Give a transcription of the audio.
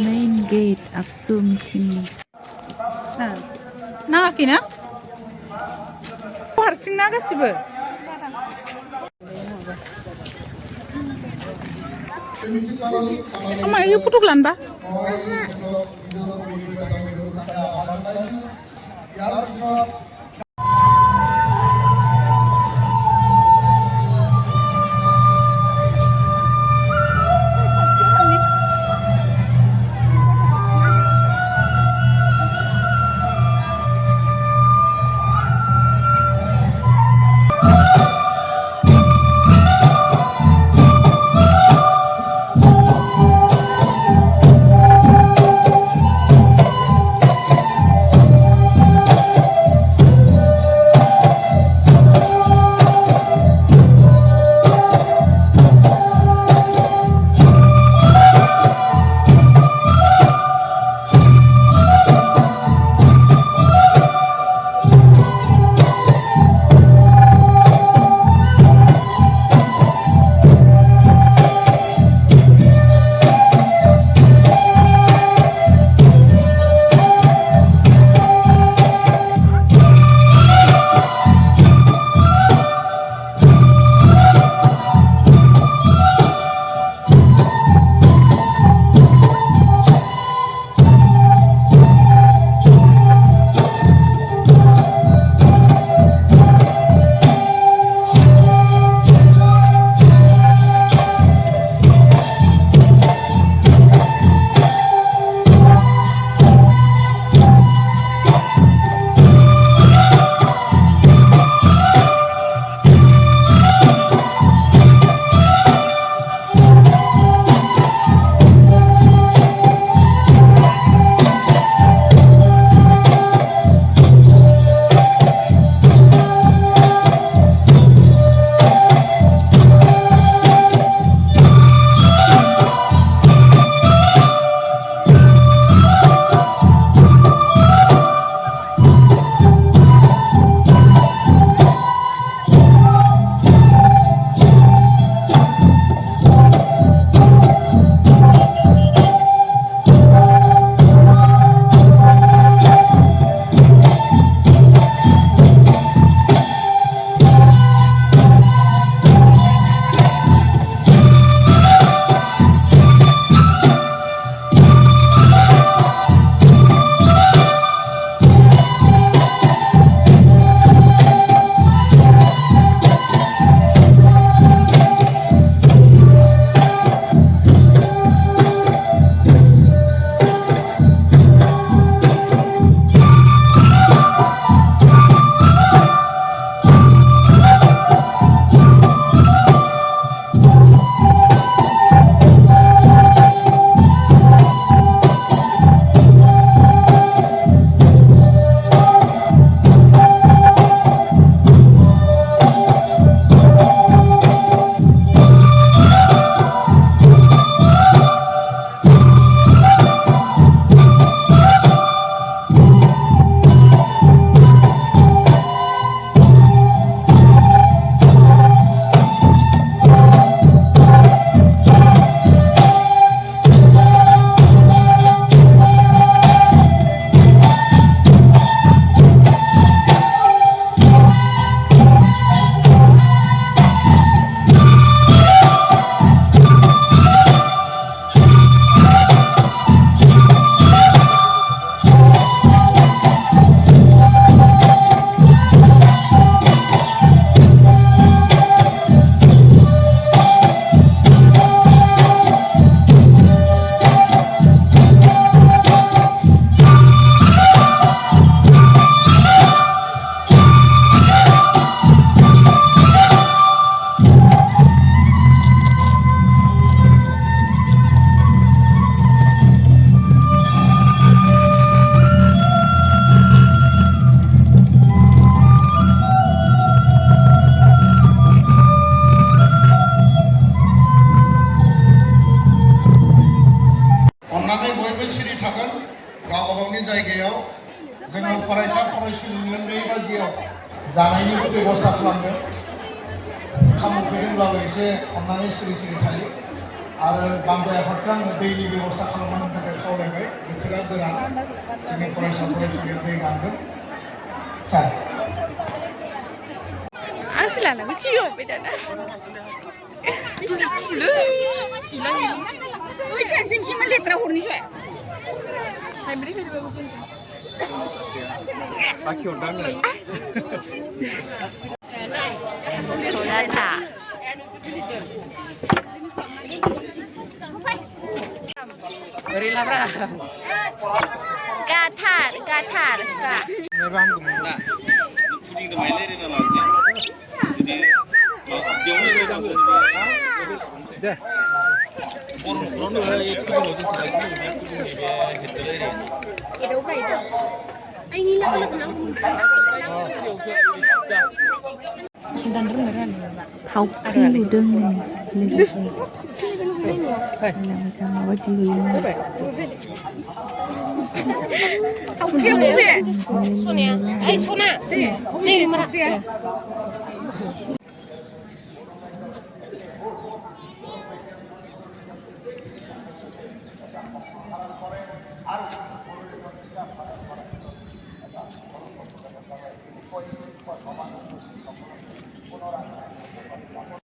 Main gate आबसु मिटिंनि नाङाखैना हारसिं ना गासिबो मायो फटक लानोबा जायगायाव जोङो फरायसा फरायसुलिनो 2 बाजियाव जानायनि बेबस्था खालामदों। खामु फैदोंब्लाबो एसे अननानै सिरि सिरि थायो आरो बांद्राय आफादखौ आङो दैनि बेबस्था खालामनो थाखाय गोरान जोंनि फरायसा फरायसुलिफोरनि गानगोन सार आसि लानांगौ सिगाङाव फै दाना ओइ सानसिम खिमा लेथ्रा हरनिसै बाखि हरदां Sonata. Gathar, gathar, ga. थावख्रि लुदों नै लोगोफोर नायलांबाय था माबायदि लुयोमोन थावख्रिया बबे सनाया ओइ सना दे थावख्रिया আর